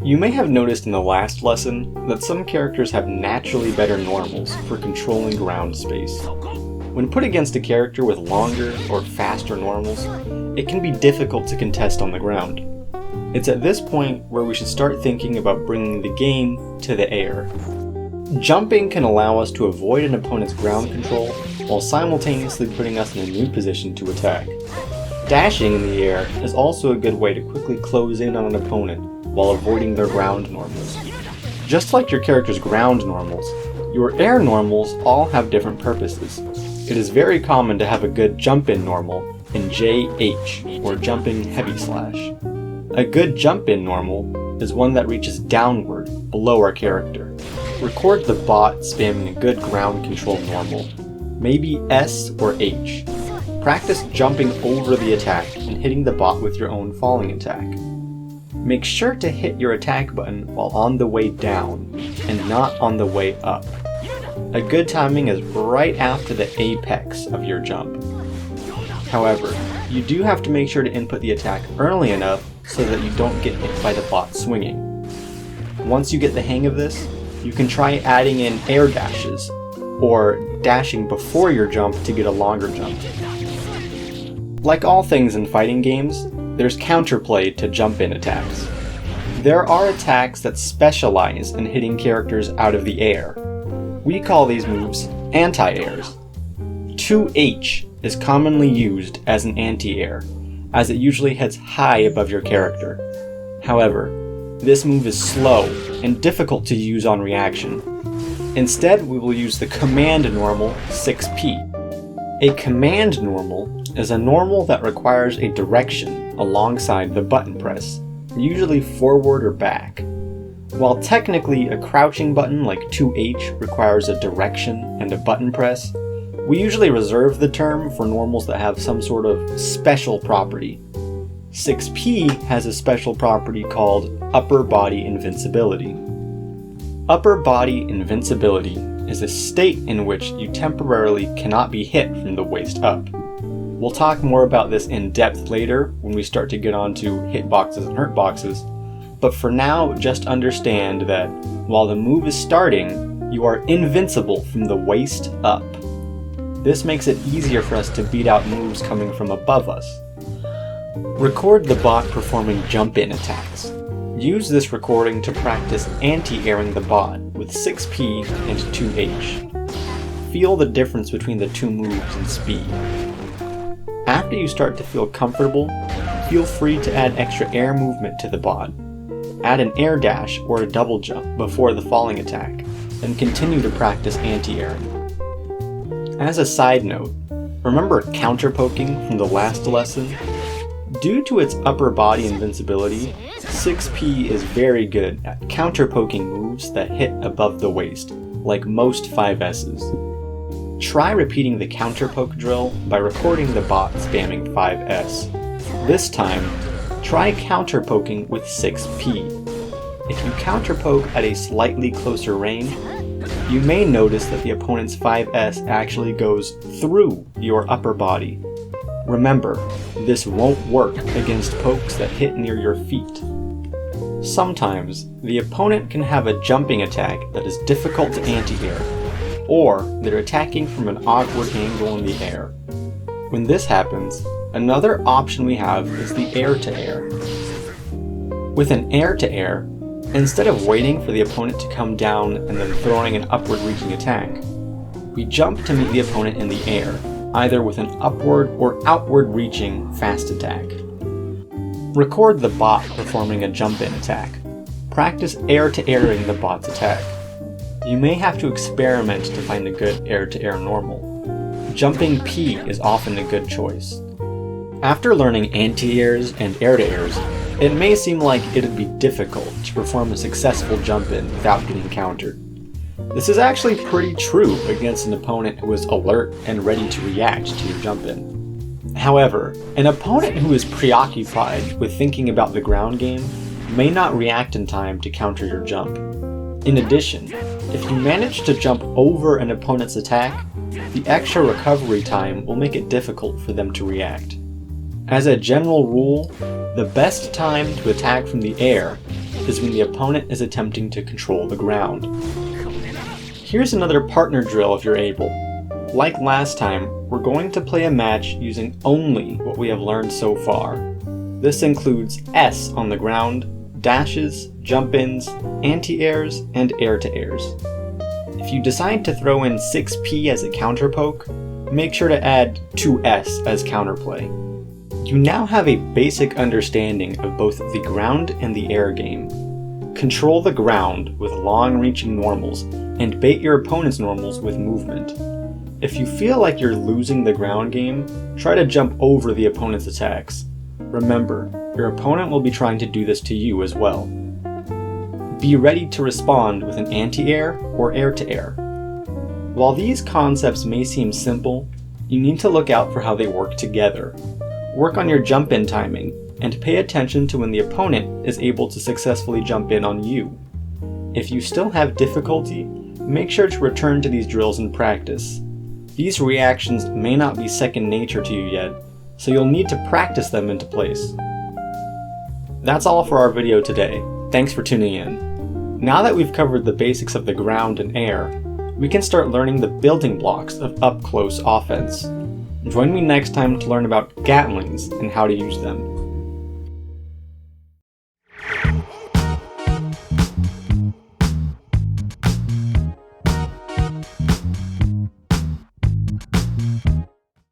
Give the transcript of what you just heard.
You may have noticed in the last lesson that some characters have naturally better normals for controlling ground space. When put against a character with longer or faster normals, it can be difficult to contest on the ground. It's at this point where we should start thinking about bringing the game to the air. Jumping can allow us to avoid an opponent's ground control while simultaneously putting us in a new position to attack. Dashing in the air is also a good way to quickly close in on an opponent while avoiding their ground normals. Just like your character's ground normals, your air normals all have different purposes. It is very common to have a good jump-in normal in JH, or jumping heavy slash. A good jump-in normal is one that reaches downward, below our character. Record the bot spamming a good ground control normal, maybe S or H. Practice jumping over the attack and hitting the bot with your own falling attack. Make sure to hit your attack button while on the way down, and not on the way up. A good timing is right after the apex of your jump. However, you do have to make sure to input the attack early enough so that you don't get hit by the bot swinging. Once you get the hang of this, you can try adding in air dashes, or dashing before your jump to get a longer jump. Like all things in fighting games, there's counterplay to jump-in attacks. There are attacks that specialize in hitting characters out of the air. We call these moves anti-airs. 2H is commonly used as an anti-air, as it usually hits high above your character. However, this move is slow and difficult to use on reaction. Instead, we will use the command normal 6P. A command normal is a normal that requires a direction alongside the button press, usually forward or back. While technically a crouching button like 2H requires a direction and a button press, we usually reserve the term for normals that have some sort of special property. 6P has a special property called upper body invincibility. Upper body invincibility is a state in which you temporarily cannot be hit from the waist up. We'll talk more about this in depth later when we start to get onto hitboxes and hurtboxes, but for now just understand that while the move is starting, you are invincible from the waist up. This makes it easier for us to beat out moves coming from above us. Record the bot performing jump-in attacks. Use this recording to practice anti-airing the bot with 6P and 2H. Feel the difference between the two moves in speed. After you start to feel comfortable, feel free to add extra air movement to the bot. Add an air dash or a double jump before the falling attack, and continue to practice anti-airing. As a side note, remember counter-poking from the last lesson? Due to its upper body invincibility, 6P is very good at counter-poking moves that hit above the waist, like most 5S's. Try repeating the counter-poke drill by recording the bot spamming 5S. This time, try counter-poking with 6P. If you counter-poke at a slightly closer range, you may notice that the opponent's 5S actually goes through your upper body. Remember, this won't work against pokes that hit near your feet. Sometimes, the opponent can have a jumping attack that is difficult to anti-air, or they're attacking from an awkward angle in the air. When this happens, another option we have is the air-to-air. With an air-to-air, instead of waiting for the opponent to come down and then throwing an upward-reaching attack, we jump to meet the opponent in the air, either with an upward or outward-reaching fast attack. Record the bot performing a jump-in attack. Practice air-to-airing the bot's attack. You may have to experiment to find a good air-to-air normal. Jumping P is often a good choice. After learning anti-airs and air-to-airs, it may seem like it would be difficult to perform a successful jump-in without getting countered. This is actually pretty true against an opponent who is alert and ready to react to your jump-in. However, an opponent who is preoccupied with thinking about the ground game may not react in time to counter your jump. In addition, if you manage to jump over an opponent's attack, the extra recovery time will make it difficult for them to react. As a general rule, the best time to attack from the air is when the opponent is attempting to control the ground. Here's another partner drill if you're able. Like last time, we're going to play a match using only what we have learned so far. This includes S on the ground, dashes, jump-ins, anti-airs, and air-to-airs. If you decide to throw in 6P as a counterpoke, make sure to add 2S as counterplay. You now have a basic understanding of both the ground and the air game. Control the ground with long-reaching normals and bait your opponent's normals with movement. If you feel like you're losing the ground game, try to jump over the opponent's attacks. Remember, your opponent will be trying to do this to you as well. Be ready to respond with an anti-air or air-to-air. While these concepts may seem simple, you need to look out for how they work together. Work on your jump-in timing, and pay attention to when the opponent is able to successfully jump in on you. If you still have difficulty, make sure to return to these drills in practice. These reactions may not be second nature to you yet, so you'll need to practice them into place. That's all for our video today. Thanks for tuning in. Now that we've covered the basics of the ground and air, we can start learning the building blocks of up-close offense. Join me next time to learn about Gatlings and how to use them.